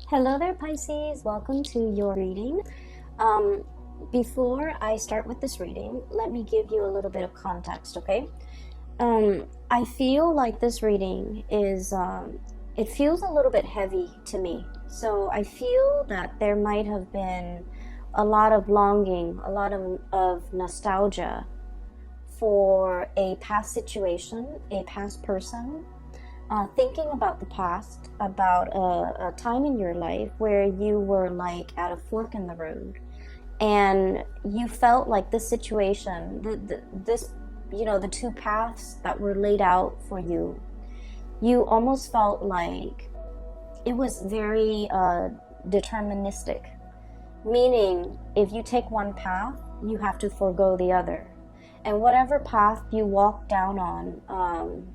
Hello there, Pisces. Welcome to your reading. Before I start with this reading, let me give you a little bit of context, okay? I feel like this reading is, it feels a little bit heavy to me. So I feel that there might have been a lot of longing, a lot of nostalgia for a past situation, a past person, thinking about the past, about a time in your life where you were like at a fork in the road, and you felt like this situation, the two paths that were laid out for you, you almost felt like it was very deterministic, meaning if you take one path, you have to forego the other, and whatever path you walk down on,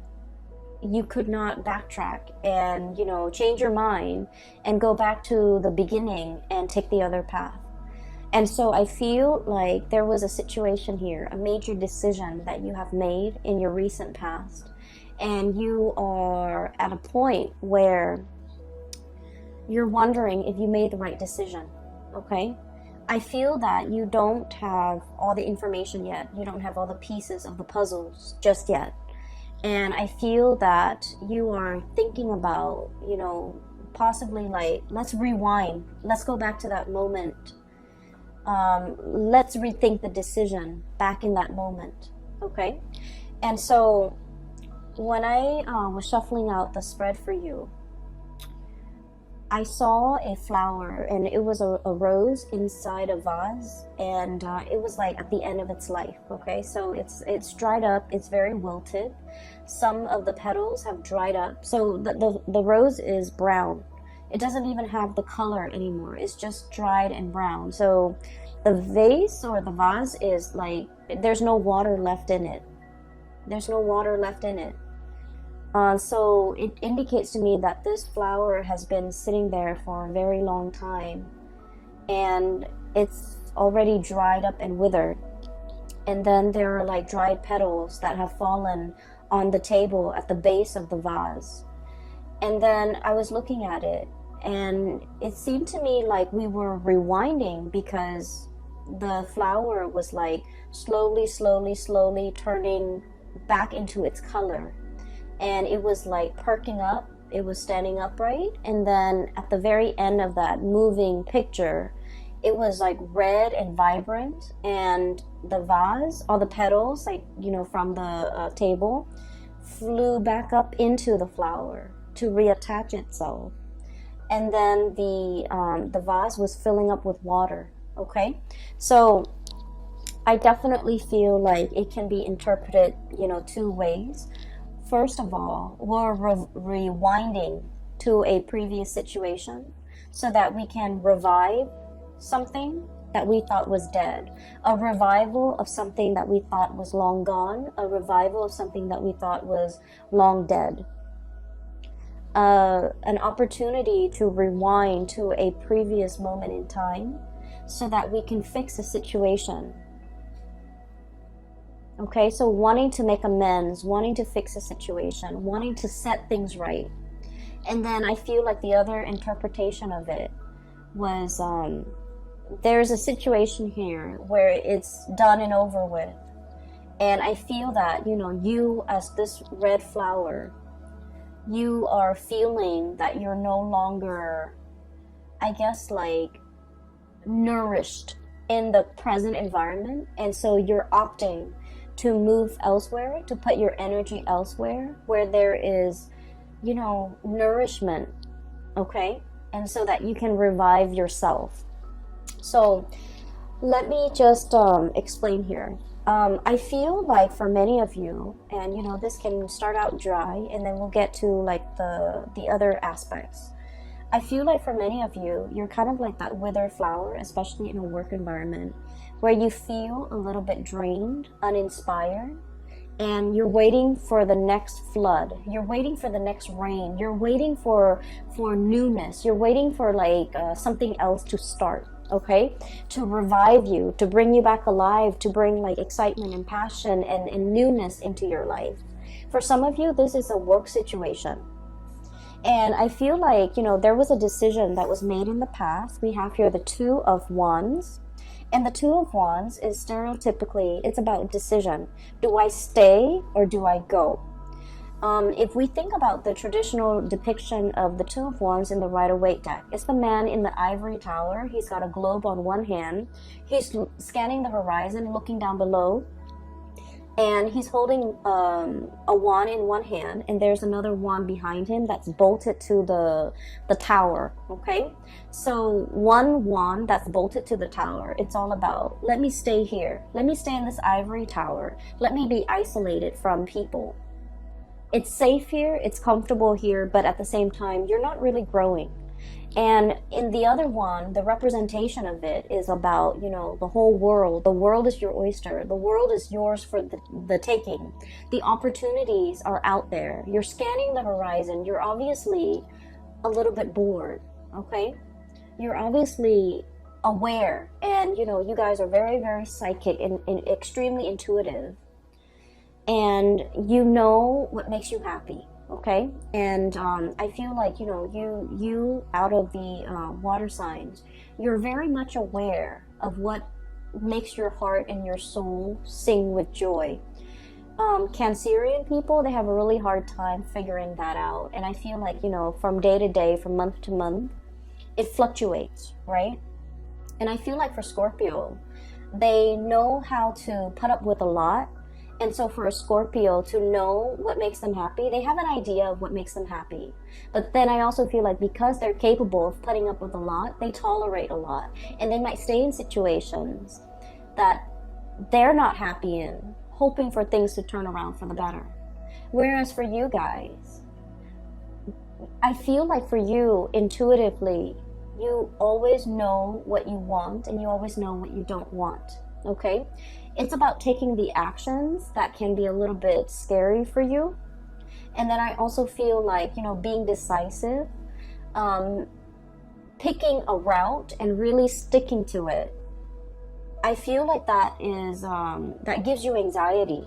you could not backtrack and change your mind and go back to the beginning and take the other path. And so I feel like there was a situation here, a major decision that you have made in your recent past, and you are at a point where you're wondering if you made the right decision. Okay, I feel that you don't have all the information yet. You don't have all the pieces of the puzzles just yet. And I feel that you are thinking about, possibly like, let's rewind. Let's go back to that moment. Let's rethink the decision back in that moment. Okay? And so when I was shuffling out the spread for you, I saw a flower, and it was a rose inside a vase, and it was like at the end of its life. Okay, so it's dried up, it's very wilted. Some of the petals have dried up, so the rose is brown. It doesn't even have the color anymore, it's just dried and brown. So the vase or the vase is like, there's no water left in it. There's no water left in it. So it indicates to me that this flower has been sitting there for a very long time, and it's already dried up and withered. And then there are like dried petals that have fallen on the table at the base of the vase. And then I was looking at it, and it seemed to me like we were rewinding, because the flower was like slowly turning back into its color. And it was like perking up, it was standing upright, and then at the very end of that moving picture, it was like red and vibrant, and the vase, all the petals, like, from the table, flew back up into the flower to reattach itself. And then the vase was filling up with water. Okay, so I definitely feel like it can be interpreted, two ways. First of all, we're rewinding to a previous situation so that we can revive something that we thought was dead, a revival of something that we thought was long gone, a revival of something that we thought was long dead, an opportunity to rewind to a previous moment in time so that we can fix a situation. Okay, so wanting to make amends, wanting to fix a situation, wanting to set things right. And then I feel like the other interpretation of it was, there's a situation here where it's done and over with. And I feel that, you as this red flower, you are feeling that you're no longer, I guess, like, nourished in the present environment. And so you're opting to move elsewhere, to put your energy elsewhere where there is, nourishment, okay? And so that you can revive yourself. So let me just explain here. I feel like for many of you, and this can start out dry, and then we'll get to like the other aspects. I feel like for many of you, you're kind of like that withered flower, especially in a work environment, where you feel a little bit drained, uninspired, and you're waiting for the next flood. You're waiting for the next rain. You're waiting for newness. You're waiting for like something else to start, okay? To revive you, to bring you back alive, to bring like excitement and passion and newness into your life. For some of you, this is a work situation. And I feel like, there was a decision that was made in the past. We have here the Two of Wands. And the Two of Wands is stereotypically, it's about decision. Do I stay or do I go? If we think about the traditional depiction of the Two of Wands in the Rider-Waite deck, it's the man in the ivory tower. He's got a globe on one hand. He's scanning the horizon, looking down below. And he's holding a wand in one hand, and there's another wand behind him that's bolted to the tower, okay? So one wand that's bolted to the tower, it's all about, let me stay here. Let me stay in this ivory tower. Let me be isolated from people. It's safe here, it's comfortable here, but at the same time, you're not really growing. And in the other one, the representation of it is about, the whole world. The world is your oyster. The world is yours for the taking. The opportunities are out there. You're scanning the horizon. You're obviously a little bit bored, okay? You're obviously aware. And, you guys are very, very psychic and extremely intuitive. And you know what makes you happy. Okay, and I feel like, you out of the water signs, you're very much aware of what makes your heart and your soul sing with joy. Cancerian people, they have a really hard time figuring that out. And I feel like, from day to day, from month to month, it fluctuates, right? And I feel like for Scorpio, they know how to put up with a lot. And so for a Scorpio to know what makes them happy, they have an idea of what makes them happy. But then I also feel like because they're capable of putting up with a lot, they tolerate a lot. And they might stay in situations that they're not happy in, hoping for things to turn around for the better. Whereas for you guys, I feel like for you, intuitively, you always know what you want and you always know what you don't want, okay? It's about taking the actions that can be a little bit scary for you. And then I also feel like, being decisive, picking a route and really sticking to it. I feel like that is, that gives you anxiety.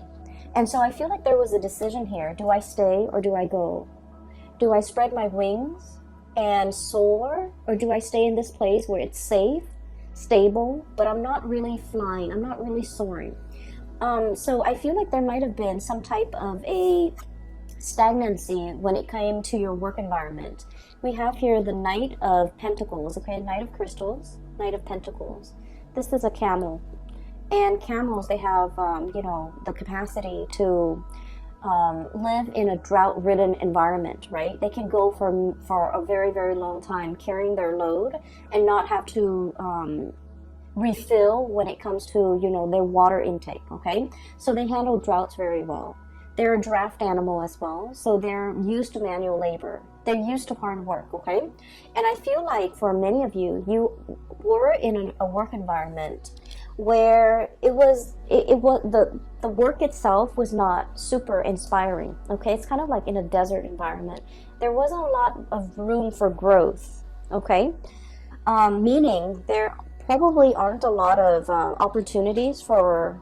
And so I feel like there was a decision here. Do I stay or do I go? Do I spread my wings and soar? Or do I stay in this place where it's safe, stable, but I'm not really flying, I'm not really soaring. So I feel like there might have been some type of a stagnancy when it came to your work environment. We have here the Knight of Pentacles, okay, Knight of Crystals, Knight of Pentacles. This is a camel, and camels, they have, the capacity to live in a drought-ridden environment, right? They can go for a very, very long time carrying their load and not have to refill when it comes to, their water intake, okay? So they handle droughts very well. They're a draft animal as well, so they're used to manual labor. They're used to hard work, okay? And I feel like for many of you, you were in a work environment where it was the work itself was not super inspiring, okay? It's kind of like in a desert environment. There wasn't a lot of room for growth, okay? Meaning there probably aren't a lot of opportunities for,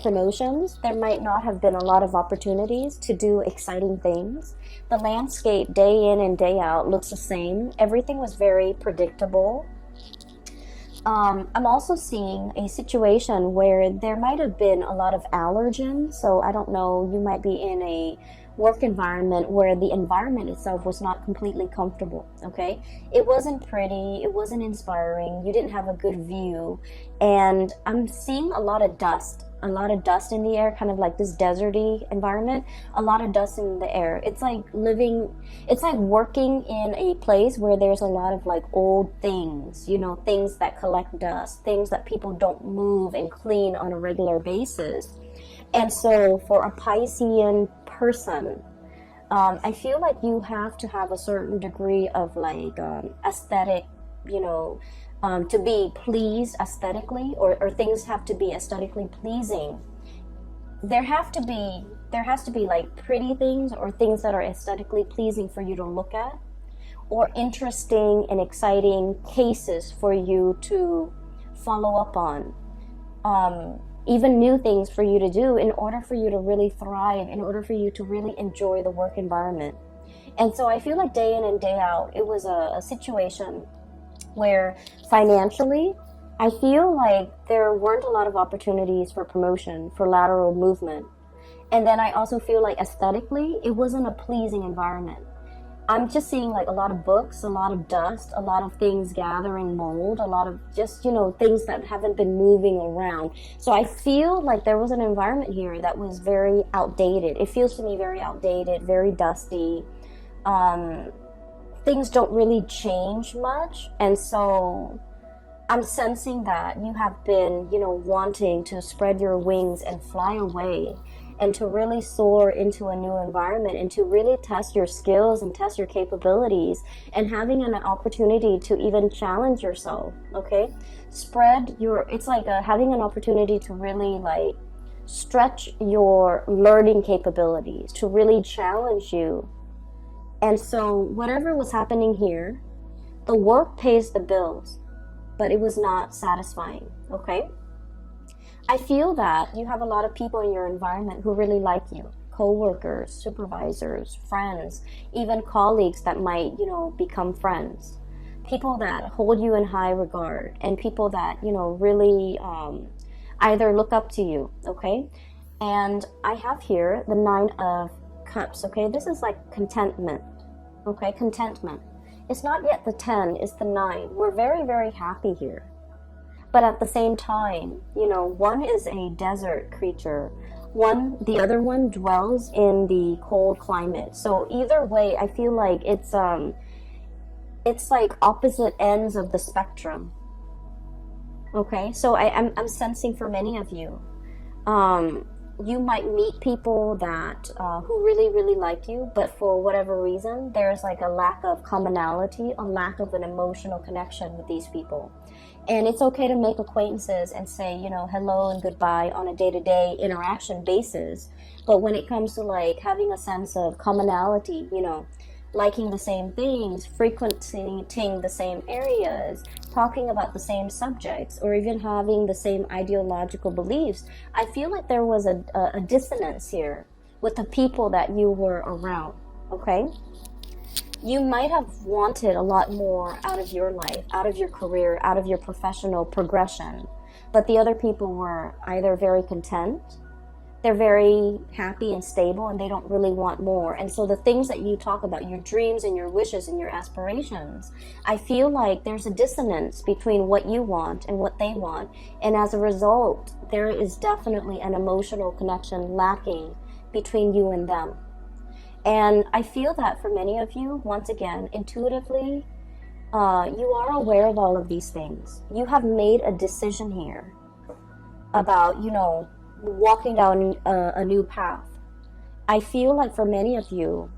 promotions. There might not have been a lot of opportunities to do exciting things. The landscape day in and day out looks the same. Everything was very predictable. I'm also seeing a situation where there might have been a lot of allergens. So I don't know, you might be in a work environment where the environment itself was not completely comfortable, okay? It wasn't pretty, it wasn't inspiring, you didn't have a good view, and I'm seeing a lot of dust in the air, kind of like this deserty environment, a lot of dust in the air. It's like working in a place where there's a lot of like old things, things that collect dust, things that people don't move and clean on a regular basis. And so for a Piscean person, I feel like you have to have a certain degree of like aesthetic, to be pleased aesthetically, or things have to be aesthetically pleasing. There has to be like pretty things or things that are aesthetically pleasing for you to look at, or interesting and exciting cases for you to follow up on. Even new things for you to do in order for you to really thrive, in order for you to really enjoy the work environment. And so I feel like day in and day out, it was a situation where financially, I feel like there weren't a lot of opportunities for promotion, for lateral movement. And then I also feel like aesthetically, it wasn't a pleasing environment. I'm just seeing like a lot of books, a lot of dust, a lot of things gathering mold, a lot of just, you know, things that haven't been moving around. So I feel like there was an environment here that was very outdated. It feels to me very outdated, very dusty. Things don't really change much. And so I'm sensing that you have been, you know, wanting to spread your wings and fly away and to really soar into a new environment and to really test your skills and test your capabilities and having an opportunity to even challenge yourself, okay? It's like having an opportunity to really like stretch your learning capabilities, to really challenge you. And so whatever was happening here, the work pays the bills, but it was not satisfying, okay? I feel that you have a lot of people in your environment who really like you. Co-workers, supervisors, friends, even colleagues that might, you know, become friends. People that hold you in high regard and people that, you know, really either look up to you, okay? And I have here the 9 of Cups, okay? This is like contentment, okay? Contentment. It's not yet the 10, it's the 9. We're very, very happy here. But at the same time, you know, one is a desert creature. The other one dwells in the cold climate. So either way, I feel like it's like opposite ends of the spectrum. Okay, so I'm sensing for many of you, you might meet people that who really, really like you, but for whatever reason, there's like a lack of commonality, a lack of an emotional connection with these people. And it's okay to make acquaintances and say, you know, hello and goodbye on a day-to-day interaction basis. But when it comes to like having a sense of commonality, you know, liking the same things, frequenting the same areas, talking about the same subjects, or even having the same ideological beliefs, I feel like there was a dissonance here with the people that you were around, okay? You might have wanted a lot more out of your life, out of your career, out of your professional progression, but the other people were either very content, they're very happy and stable, and they don't really want more. And so the things that you talk about, your dreams and your wishes and your aspirations, I feel like there's a dissonance between what you want and what they want. And as a result, there is definitely an emotional connection lacking between you and them. And I feel that for many of you, once again, intuitively, you are aware of all of these things. You have made a decision here about, you know, walking down a new path. I feel like for many of you,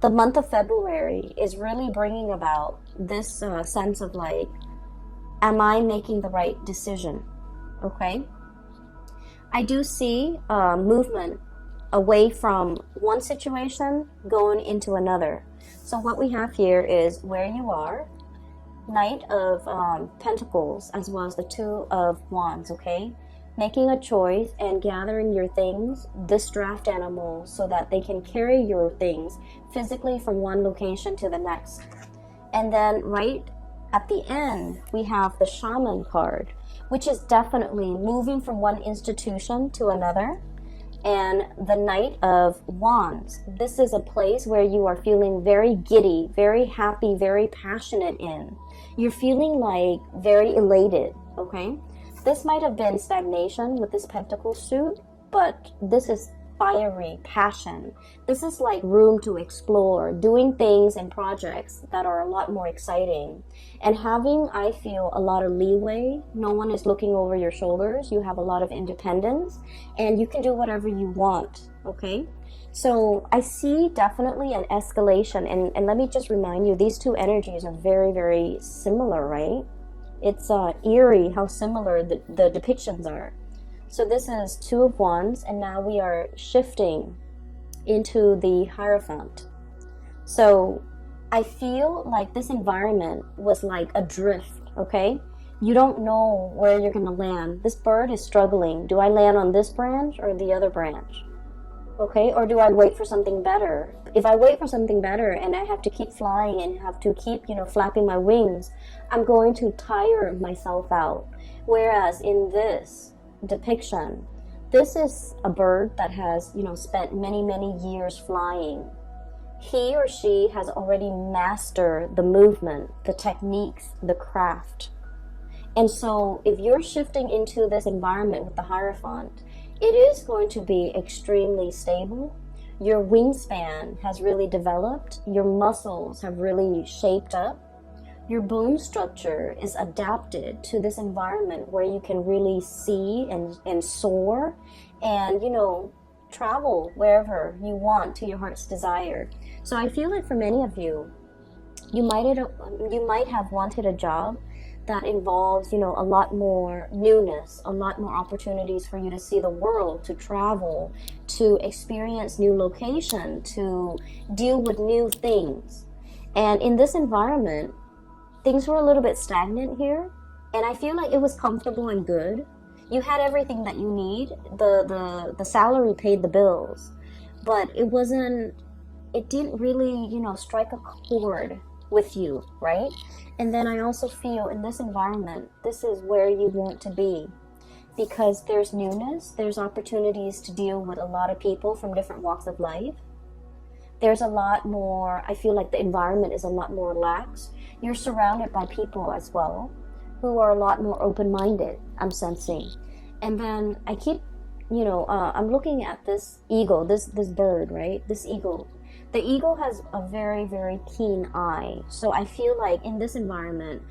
the month of February is really bringing about this sense of like, am I making the right decision? Okay? I do see movement away from one situation going into another. So what we have here is where you are, Knight of Pentacles, as well as the 2 of Wands, okay? Making a choice and gathering your things, this draft animal, so that they can carry your things physically from one location to the next. And then right at the end, we have the Shaman card, which is definitely moving from one institution to another. And the Knight of Wands. This is a place where you are feeling very giddy, very happy, very passionate in. You're feeling like very elated, okay? This might have been stagnation with this pentacle suit, but this is fiery passion. This is like room to explore, doing things and projects that are a lot more exciting. And having, I feel, a lot of leeway. No one is looking over your shoulders. You have a lot of independence and you can do whatever you want, okay? So I see definitely an escalation. And let me just remind you, these two energies are very, very similar, right? It's eerie how similar the depictions are. So this is 2 of Wands, and now we are shifting into the Hierophant. So I feel like this environment was like a drift, okay? You don't know where you're going to land. This bird is struggling. Do I land on this branch or the other branch? Okay, or do I wait for something better? If I wait for something better and I have to keep flying and have to keep, flapping my wings, I'm going to tire myself out. Whereas in this depiction, this is a bird that has, spent many, many years flying. He or she has already mastered the movement, the techniques, the craft. And so if you're shifting into this environment with the Hierophant, it is going to be extremely stable. Your wingspan has really developed. Your muscles have really shaped up. Your bone structure is adapted to this environment where you can really see and soar and, travel wherever you want to your heart's desire. So I feel like for many of you, you might have wanted a job that involves, a lot more newness, a lot more opportunities for you to see the world, to travel, to experience new location, to deal with new things. And in this environment, things were a little bit stagnant here, and I feel like it was comfortable and good. You had everything that you need. The salary paid the bills, but it didn't really, strike a chord with you, right? And then I also feel in this environment, this is where you want to be, because there's newness, there's opportunities to deal with a lot of people from different walks of life. There's a lot more, I feel like the environment is a lot more relaxed. You're surrounded by people as well who are a lot more open-minded, I'm sensing. And then I keep, I'm looking at this eagle, this bird, right? This eagle. The eagle has a very, very keen eye. So I feel like in this environment,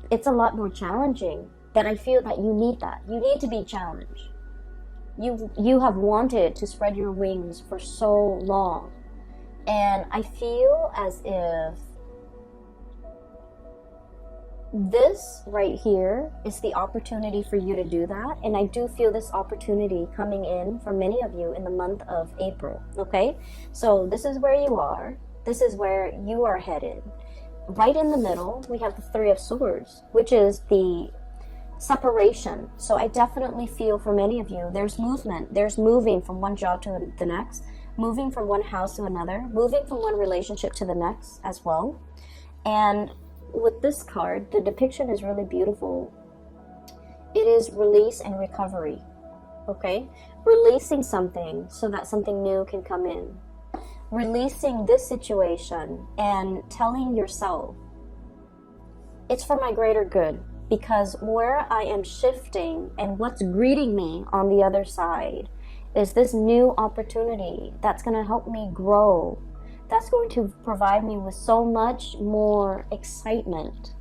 it's a lot more challenging. But I feel that you need that. You need to be challenged. You have wanted to spread your wings for so long. And I feel as if this right here is the opportunity for you to do that. And I do feel this opportunity coming in for many of you in the month of April. Okay, so this is where you are. This is where you are headed. Right in the middle, we have the Three of Swords, which is the separation. So I definitely feel for many of you, there's movement. There's moving from one job to the next, moving from one house to another, moving from one relationship to the next as well. And with this card, the depiction is really beautiful. It is release and recovery. Okay? Releasing something so that something new can come in. Releasing this situation and telling yourself, it's for my greater good, because where I am shifting and what's greeting me on the other side is this new opportunity that's going to help me grow. That's going to provide me with so much more excitement.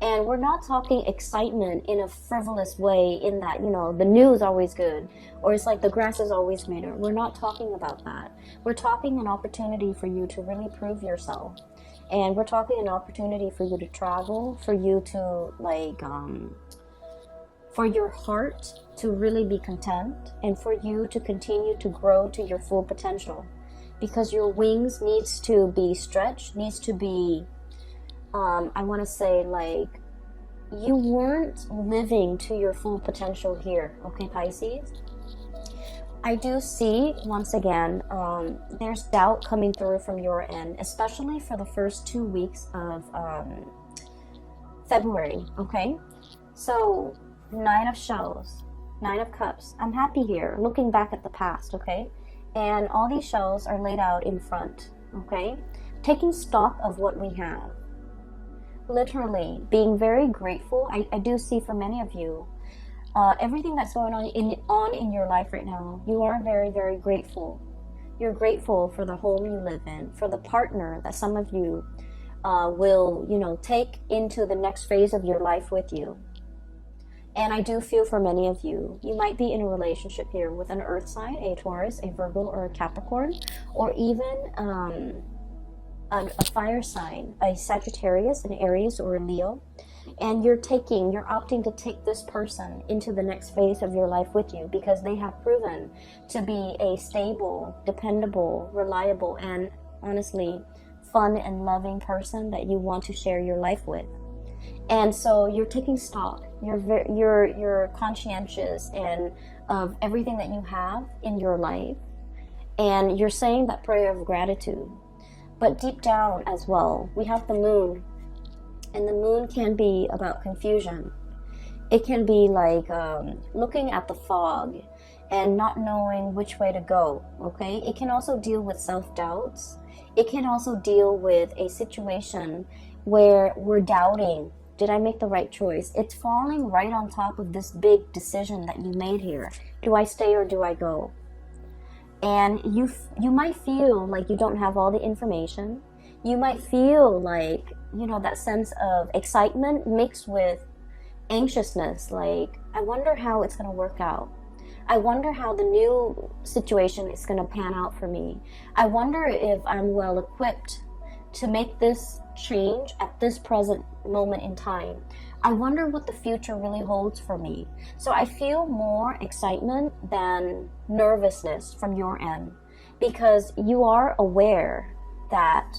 And we're not talking excitement in a frivolous way in that, the news is always good, or it's like the grass is always greener. We're not talking about that. We're talking an opportunity for you to really prove yourself. And we're talking an opportunity for you to travel, for you to for your heart to really be content, and for you to continue to grow to your full potential. Because your wings needs to be stretched, needs to be, I want to say, like, you weren't living to your full potential here, okay, Pisces? I do see, once again, there's doubt coming through from your end, especially for the first 2 weeks of February, okay? So, 9 of shells, 9 of cups. I'm happy here, looking back at the past, okay? And all these shells are laid out in front, okay? Taking stock of what we have. Literally, being very grateful. I do see for many of you, everything that's going on in your life right now, you are very, very grateful. You're grateful for the home you live in, for the partner that some of you will, take into the next phase of your life with you. And I do feel for many of you, you might be in a relationship here with an earth sign, a Taurus, a Virgo, or a Capricorn, or even a fire sign, a Sagittarius, an Aries, or a Leo. And you're opting to take this person into the next phase of your life with you, because they have proven to be a stable, dependable, reliable, and honestly, fun and loving person that you want to share your life with. And so you're taking stock. You're conscientious and of everything that you have in your life, And you're saying that prayer of gratitude. But deep down as well, we have the moon. And the moon can be about confusion. It can be like looking at the fog and not knowing which way to go, okay? It can also deal with self-doubts. It can also deal with a situation where we're doubting, did I make the right choice? It's falling right on top of this big decision that you made here. Do I stay or do I go? And you might feel like you don't have all the information. You might feel like, you know, that sense of excitement mixed with anxiousness, like, I wonder how it's going to work out. I wonder how the new situation is going to pan out for me. I wonder if I'm well equipped to make this change at this present moment in time. I wonder what the future really holds for me. So I feel more excitement than nervousness from your end, because you are aware that,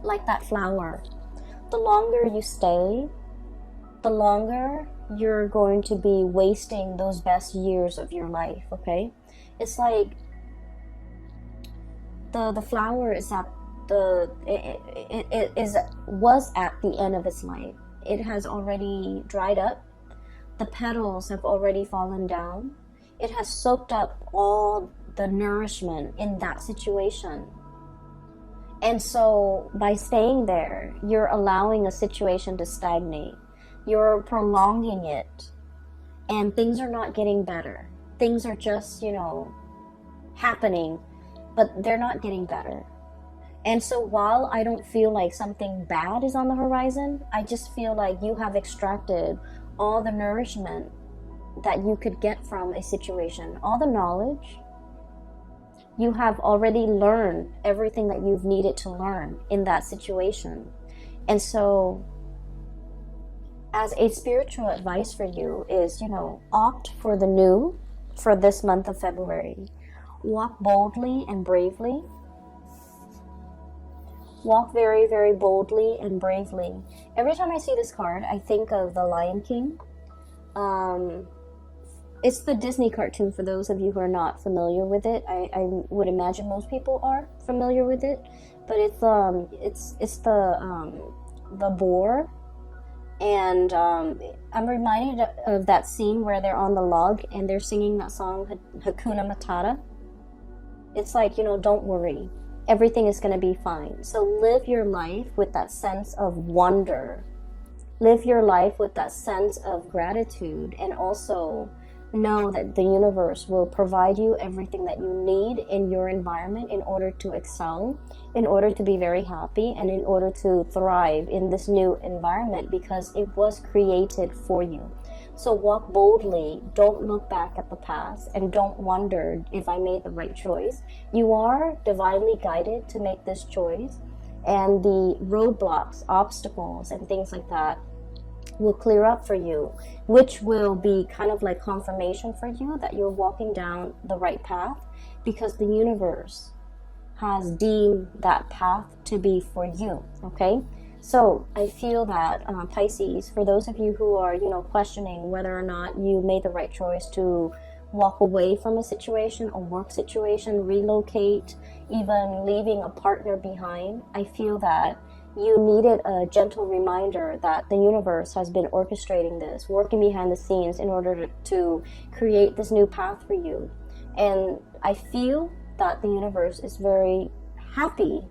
like that flower, the longer you stay, the longer you're going to be wasting those best years of your life, okay? It's like the flower is at was at the end of its life. It has already dried up. The petals have already fallen down. It has soaked up all the nourishment in that situation. And so by staying there, you're allowing a situation to stagnate. You're prolonging it. And things are not getting better. Things are just, you know, happening, but they're not getting better. And so while I don't feel like something bad is on the horizon, I just feel like you have extracted all the nourishment that you could get from a situation, all the knowledge. You have already learned everything that you've needed to learn in that situation. And so as a spiritual advice for you is, you know, opt for the new for this month of February. Walk boldly and bravely. Walk very, very boldly and bravely. Every time I see this card, I think of the Lion King. It's the Disney cartoon for those of you who are not familiar with it. I would imagine most people are familiar with it. But it's the boar. And I'm reminded of that scene where they're on the log and they're singing that song, Hakuna Matata. It's like, you know, don't worry. Everything is going to be fine. So live your life with that sense of wonder. Live your life with that sense of gratitude, and also know that the universe will provide you everything that you need in your environment in order to excel, in order to be very happy, and in order to thrive in this new environment, because it was created for you. So walk boldly, don't look back at the past, and don't wonder if I made the right choice. You are divinely guided to make this choice, and the roadblocks, obstacles, and things like that will clear up for you, which will be kind of like confirmation for you that you're walking down the right path, because the universe has deemed that path to be for you, okay? So I feel that Pisces, for those of you who are, you know, questioning whether or not you made the right choice to walk away from a situation, a work situation, relocate, even leaving a partner behind, I feel that you needed a gentle reminder that the universe has been orchestrating this, working behind the scenes in order to create this new path for you. And I feel that the universe is very happy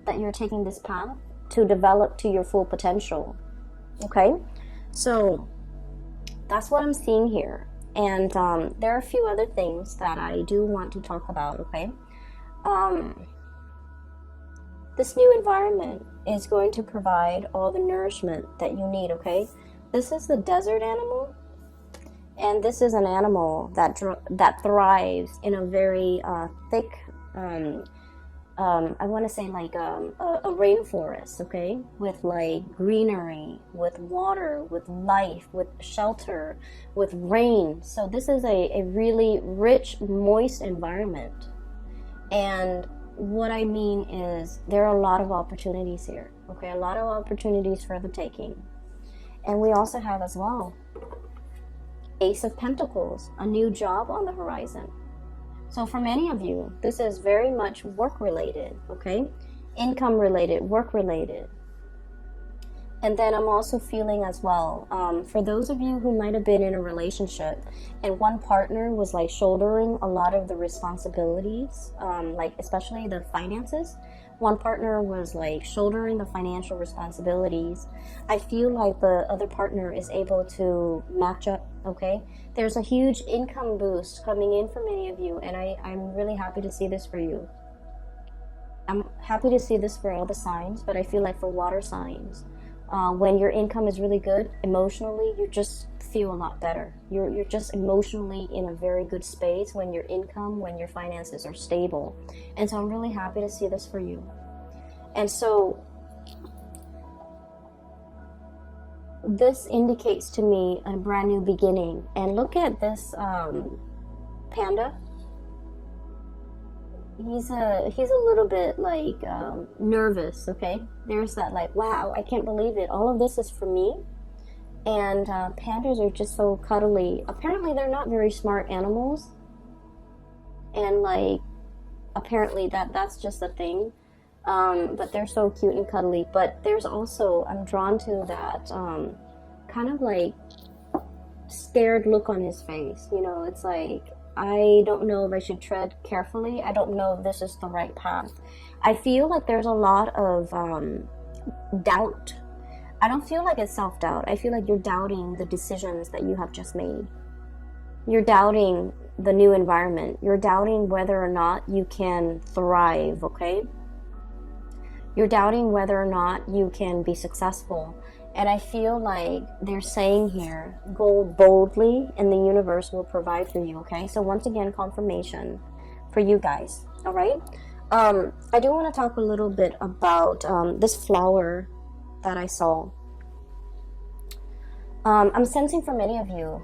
that you're taking this path to develop to your full potential. Okay? So that's what I'm seeing here. And there are a few other things that I do want to talk about, okay? This new environment is going to provide all the nourishment that you need, okay? This is the desert animal, and this is an animal that thrives in a very thick, I want to say like a rainforest, okay? With like greenery, with water, with life, with shelter, with rain. So this is a really rich, moist environment. And what I mean is there are a lot of opportunities here, okay? A lot of opportunities for the taking. And we also have as well Ace of Pentacles, a new job on the horizon. So for many of you, this is very much work related, okay? Income related, work related. And then I'm also feeling as well, for those of you who might have been in a relationship and one partner was like shouldering a lot of the responsibilities, like especially the finances, one partner was like shouldering the financial responsibilities. I feel like the other partner is able to match up, okay? There's a huge income boost coming in for many of you, and I'm really happy to see this for you. I'm happy to see this for all the signs, but I feel like for water signs, when your income is really good, emotionally, you just feel a lot better. You're just emotionally in a very good space when your income, when your finances are stable. And so I'm really happy to see this for you. And so this indicates to me a brand new beginning. And look at this panda. He's a little bit like nervous, okay? There's that like, wow, I can't believe it. All of this is for me. And pandas are just so cuddly. Apparently they're not very smart animals. And like, apparently that's just a thing. But they're so cute and cuddly. But there's also, I'm drawn to that kind of like scared look on his face. You know, it's like, I don't know if I should tread carefully. I don't know if this is the right path. I feel like there's a lot of doubt. I don't feel like it's self-doubt. I feel like you're doubting the decisions that you have just made. You're doubting the new environment. You're doubting whether or not you can thrive, okay? You're doubting whether or not you can be successful. And I feel like they're saying here, go boldly and the universe will provide for you, okay? So once again, confirmation for you guys, all right? I do want to talk a little bit about this flower that I saw. I'm sensing for many of you,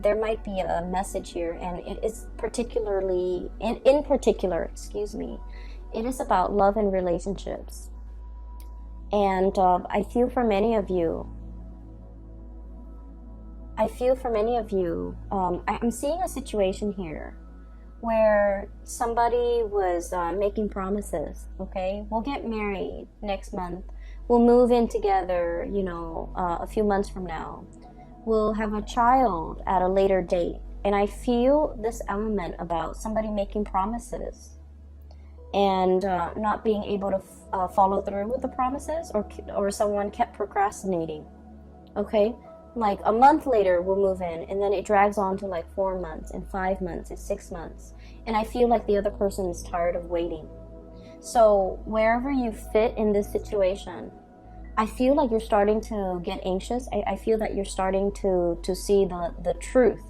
there might be a message here, and it is particularly, in particular, excuse me, it is about love and relationships. And I feel for many of you, I'm seeing a situation here where somebody was making promises, okay? We'll get married next month. We'll move in together, you know, a few months from now. We'll have a child at a later date. And I feel this element about somebody making promises and not being able to follow through with the promises, or someone kept procrastinating, okay? Like a month later we'll move in, and then it drags on to like 4 months and 5 months and 6 months, and I feel like the other person is tired of waiting. So wherever you fit in this situation, I feel like you're starting to get anxious. I feel that you're starting to see the truth,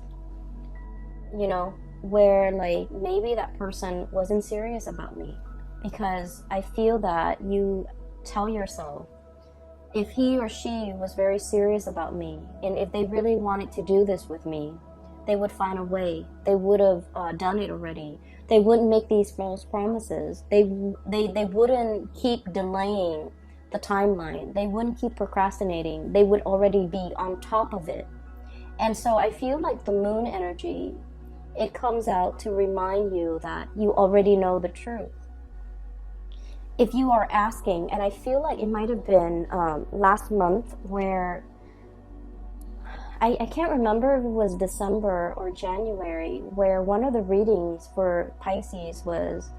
you know, where like maybe that person wasn't serious about me, because I feel that you tell yourself, if he or she was very serious about me, and if they really wanted to do this with me, they would find a way. They would have done it already. They wouldn't make these false promises. They wouldn't keep delaying the timeline. They wouldn't keep procrastinating. They would already be on top of it. And so I feel like the moon energy, it comes out to remind you that you already know the truth. If you are asking, and I feel like it might have been last month where, I can't remember if it was December or January, where one of the readings for Pisces was,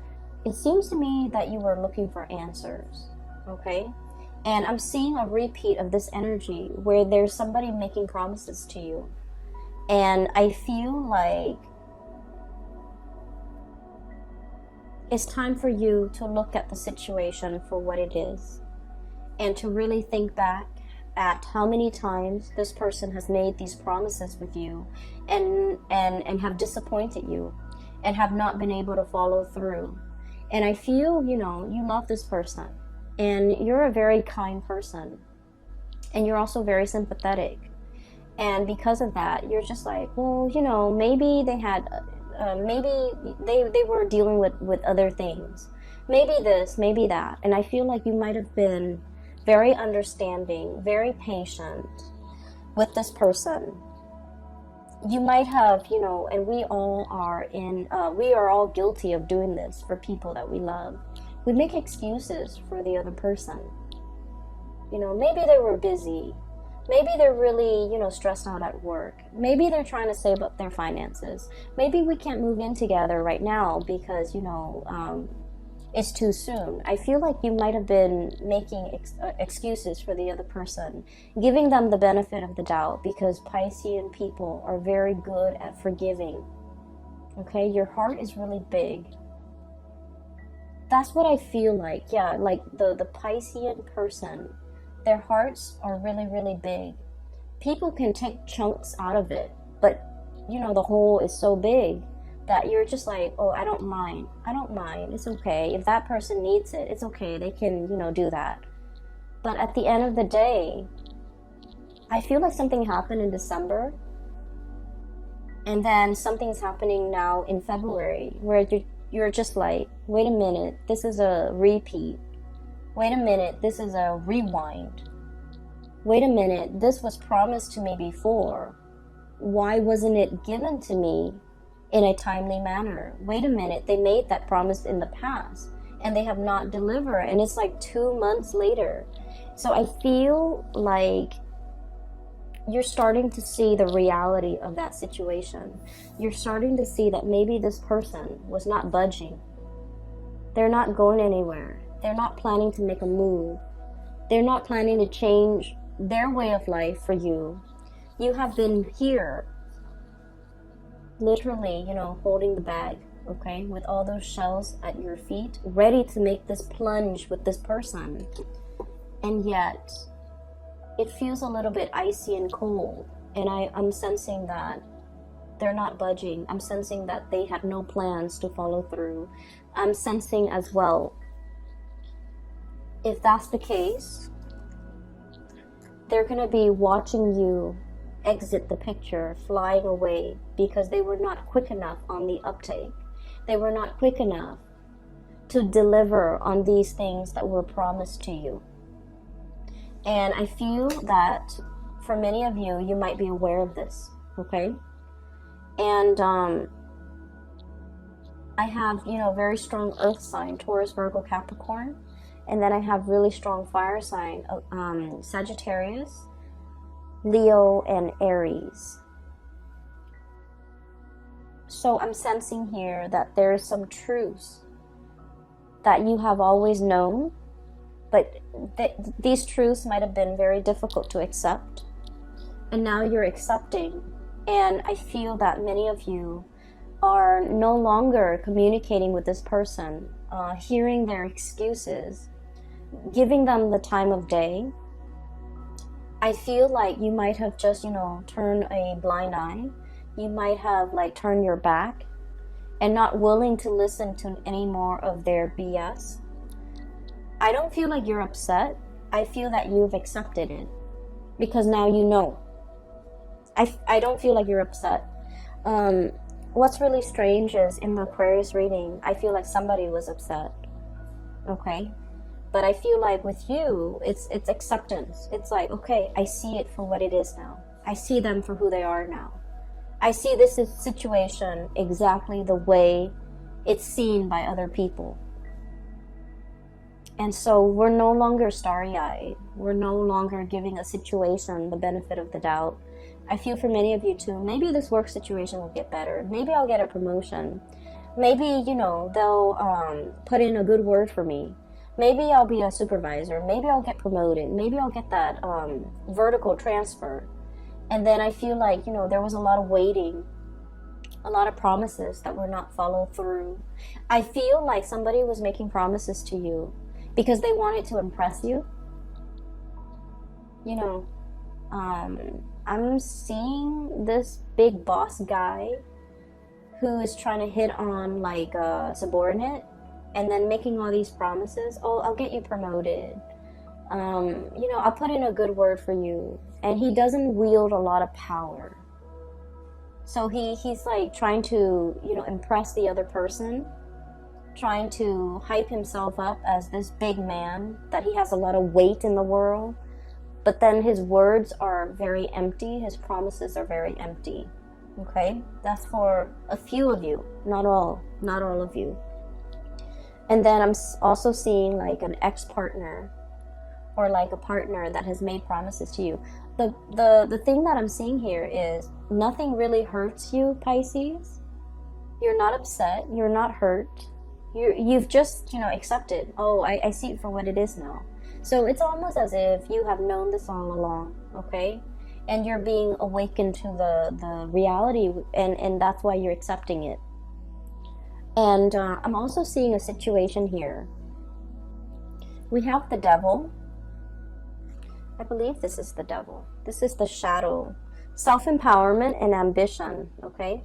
it seems to me that you were looking for answers, okay? And I'm seeing a repeat of this energy where there's somebody making promises to you. And I feel like it's time for you to look at the situation for what it is, and to really think back at how many times this person has made these promises with you and have disappointed you and have not been able to follow through. And I feel, you know, you love this person, and you're a very kind person, and you're also very sympathetic. And because of that, you're just like, well, you know, maybe they had maybe they were dealing with other things, maybe this, maybe that. And I feel like you might have been very understanding, very patient with this person. you might have, and we are all guilty of doing this for people that we love. We make excuses for the other person. Maybe they were busy. Maybe they're really, stressed out at work. Maybe they're trying to save up their finances. Maybe we can't move in together right now because, it's too soon. I feel like you might have been making excuses for the other person, giving them the benefit of the doubt, because Piscean people are very good at forgiving. Okay, your heart is really big. That's what I feel like. Yeah, like the Piscean person, their hearts are really, really big. People can take chunks out of it, but the hole is so big that you're just like, oh, I don't mind. It's okay. If that person needs it, it's okay. They can, do that. But at the end of the day, I feel like something happened in December, and then something's happening now in February, where you're just like, wait a minute, this is a repeat. Wait a minute, this is a rewind. Wait a minute, this was promised to me before. Why wasn't it given to me in a timely manner? Wait a minute, they made that promise in the past and they have not delivered, and it's like 2 months later. So I feel like you're starting to see the reality of that situation. You're starting to see that maybe this person was not budging. They're not going anywhere. They're not planning to make a move. They're not planning to change their way of life for you. You have been here, literally, holding the bag, okay, with all those shells at your feet, ready to make this plunge with this person. And yet, it feels a little bit icy and cold. And I'm sensing that they're not budging. I'm sensing that they have no plans to follow through. I'm sensing as well, if that's the case, they're going to be watching you exit the picture, flying away, because they were not quick enough on the uptake. They were not quick enough to deliver on these things that were promised to you. And I feel that for many of you, you might be aware of this, okay? And I have, very strong earth sign, Taurus, Virgo, Capricorn. And then I have really strong fire sign, Sagittarius, Leo, and Aries. So I'm sensing here that there is some truths that you have always known, but these truths might have been very difficult to accept. And now you're accepting. And I feel that many of you are no longer communicating with this person, hearing their excuses, giving them the time of day. I feel like you might have just, turned a blind eye. You might have turned your back and not willing to listen to any more of their BS. I don't feel like you're upset. I feel that you've accepted it because now you know. I don't feel like you're upset. What's really strange is in the Aquarius reading, I feel like somebody was upset. Okay? But I feel like with you, it's acceptance. It's like, okay, I see it for what it is now. I see them for who they are now. I see this situation exactly the way it's seen by other people. And so we're no longer starry-eyed. We're no longer giving a situation the benefit of the doubt. I feel for many of you too, maybe this work situation will get better. Maybe I'll get a promotion. Maybe, they'll put in a good word for me. Maybe I'll be a supervisor. Maybe I'll get promoted. Maybe I'll get that vertical transfer. And then I feel like, there was a lot of waiting, a lot of promises that were not followed through. I feel like somebody was making promises to you because they wanted to impress you. I'm seeing this big boss guy who is trying to hit on a subordinate and then making all these promises. Oh, I'll get you promoted. I'll put in a good word for you. And he doesn't wield a lot of power. So he's trying to, impress the other person, trying to hype himself up as this big man, that he has a lot of weight in the world. But then his words are very empty. His promises are very empty. Okay, that's for a few of you, not all of you. And then I'm also seeing like an ex-partner, or like a partner that has made promises to you. The thing that I'm seeing here is nothing really hurts you, Pisces. You're not upset, you're not hurt. You've just, accepted. Oh, I see it for what it is now. So it's almost as if you have known this all along, okay? And you're being awakened to the reality, and that's why you're accepting it. And I'm also seeing a situation here. We have the devil. I believe this is the devil. This is the shadow. Self-empowerment and ambition, okay?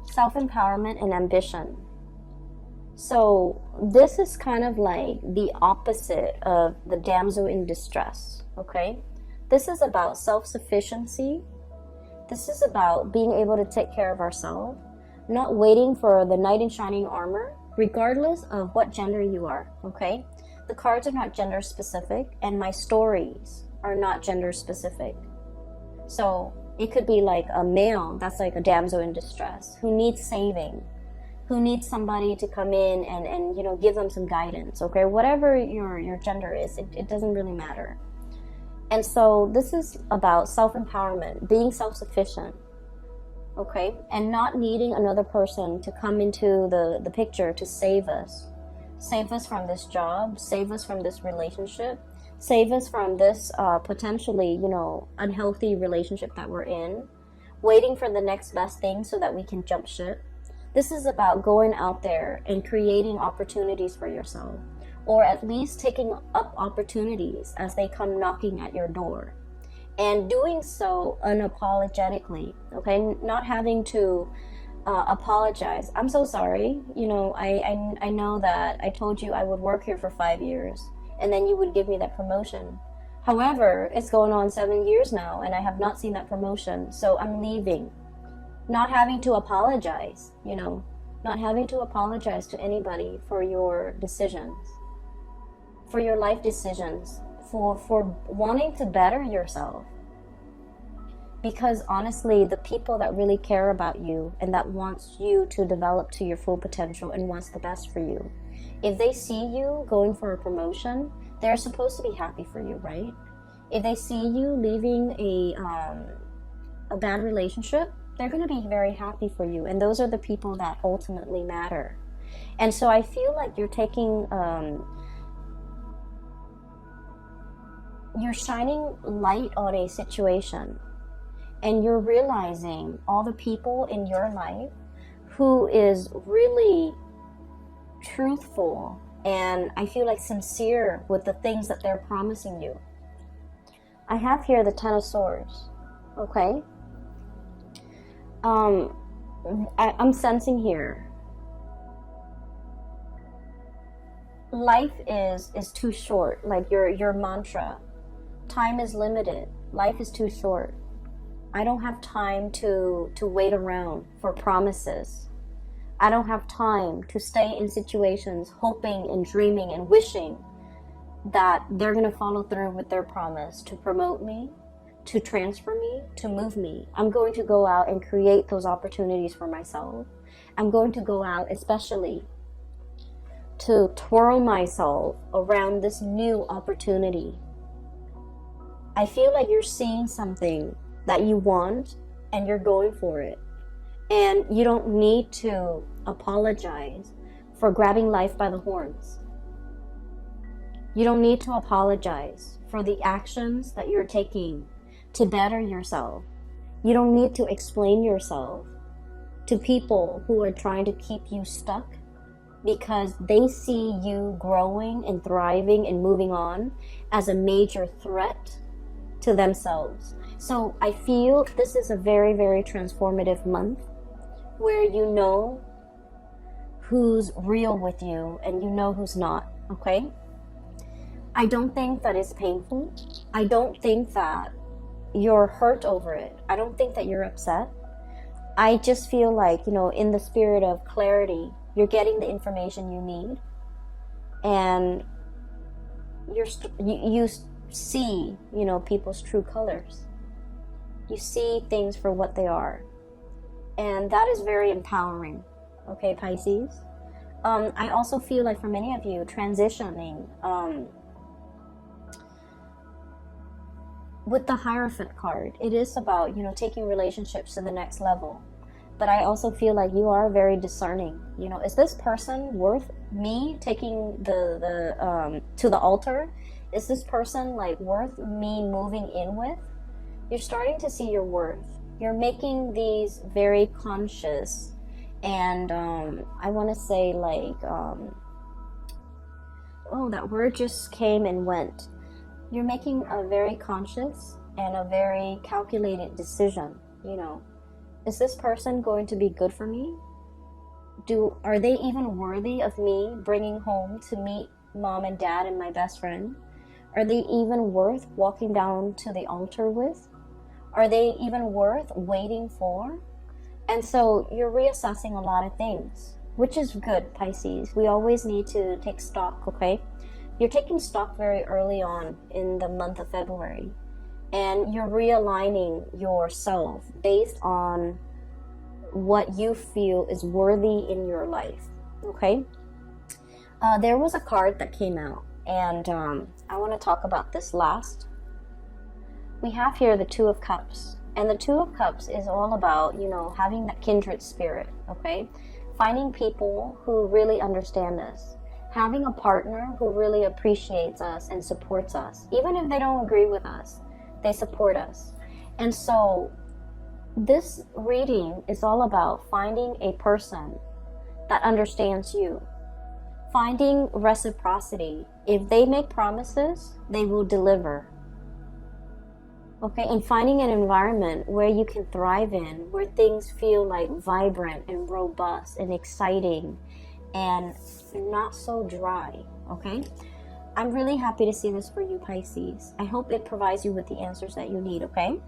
Self-empowerment and ambition. So this is kind of like the opposite of the damsel in distress, okay? This is about self-sufficiency. This is about being able to take care of ourselves, not waiting for the knight in shining armor, regardless of what gender you are, okay? The cards are not gender specific, and my stories are not gender specific. So it could be like a male that's like a damsel in distress who needs saving, who needs somebody to come in and give them some guidance, okay? Whatever your gender is, it doesn't really matter. And so this is about self-empowerment, being self-sufficient, okay? And not needing another person to come into the picture to save us. Save us from this job, save us from this relationship, save us from this potentially, unhealthy relationship that we're in, waiting for the next best thing so that we can jump ship. This is about going out there and creating opportunities for yourself, or at least taking up opportunities as they come knocking at your door, and doing so unapologetically, okay? Not having to apologize. I'm so sorry. I know that I told you I would work here for 5 years and then you would give me that promotion. However, it's going on 7 years now and I have not seen that promotion, so I'm leaving. Not having to apologize, not having to apologize to anybody for your decisions, for your life decisions, for wanting to better yourself. Because honestly, the people that really care about you and that wants you to develop to your full potential and wants the best for you, if they see you going for a promotion, they're supposed to be happy for you, right? If they see you leaving a bad relationship, they're going to be very happy for you. And those are the people that ultimately matter. And so I feel like you're taking, you're shining light on a situation. And you're realizing all the people in your life who is really truthful and I feel like sincere with the things that they're promising you. I have here the Ten of Swords, okay? I'm sensing here, life is too short, like your mantra. Time is limited. Life is too short. I don't have time to wait around for promises. I don't have time to stay in situations hoping and dreaming and wishing that they're going to follow through with their promise to promote me, to transfer me, to move me. I'm going to go out and create those opportunities for myself. I'm going to go out especially to twirl myself around this new opportunity. I feel like you're seeing something that you want and you're going for it. And you don't need to apologize for grabbing life by the horns. You don't need to apologize for the actions that you're taking to better yourself. You don't need to explain yourself to people who are trying to keep you stuck because they see you growing and thriving and moving on as a major threat to themselves. So I feel this is a very, very transformative month where you know who's real with you and you know who's not, okay? I don't think that it's painful. I don't think that you're hurt over it. I don't think that you're upset. I just feel like, in the spirit of clarity, you're getting the information you need and you see, people's true colors. You see things for what they are. And that is very empowering. Okay, Pisces? I also feel like for many of you, transitioning with the Hierophant card, it is about, you know, taking relationships to the next level. But I also feel like you are very discerning. You know, is this person worth me taking to the altar? Is this person like worth me moving in with? You're starting to see your worth. You're making these very conscious and I want to say like oh, that word just came and went. You're making a very conscious and a very calculated decision. You know, is this person going to be good for me? Are they even worthy of me bringing home to meet mom and dad and my best friend? Are they even worth walking down to the altar with? Are they even worth waiting for? And so you're reassessing a lot of things, which is good, Pisces. We always need to take stock, okay? You're taking stock very early on in the month of February, and you're realigning yourself based on what you feel is worthy in your life, okay? There was a card that came out, and I want to talk about this last. We have here the Two of Cups, and the Two of Cups is all about, you know, having that kindred spirit, okay? Finding people who really understand us, having a partner who really appreciates us and supports us. Even if they don't agree with us, they support us. And so this reading is all about finding a person that understands you, finding reciprocity. If they make promises, they will deliver. Okay, and finding an environment where you can thrive in, where things feel like vibrant and robust and exciting and not so dry, okay? I'm really happy to see this for you, Pisces. I hope it provides you with the answers that you need, okay?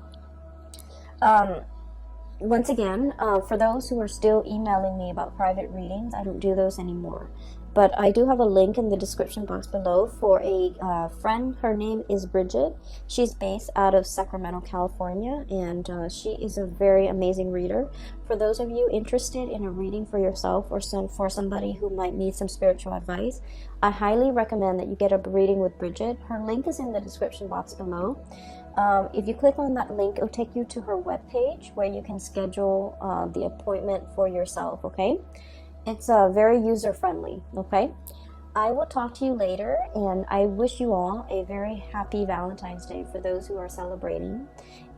Once again, for those who are still emailing me about private readings, I don't do those anymore. But I do have a link in the description box below for a friend. Her name is Bridget. She's based out of Sacramento, California, and she is a very amazing reader. For those of you interested in a reading for yourself or for somebody who might need some spiritual advice, I highly recommend that you get a reading with Bridget. Her link is in the description box below. If you click on that link, it'll take you to her webpage where you can schedule the appointment for yourself, okay? It's very user-friendly, okay? I will talk to you later, and I wish you all a very happy Valentine's Day for those who are celebrating,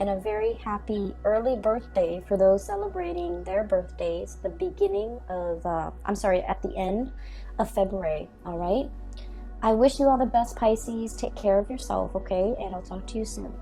and a very happy early birthday for those celebrating their birthdays at the end of February, all right? I wish you all the best, Pisces. Take care of yourself, okay? And I'll talk to you soon.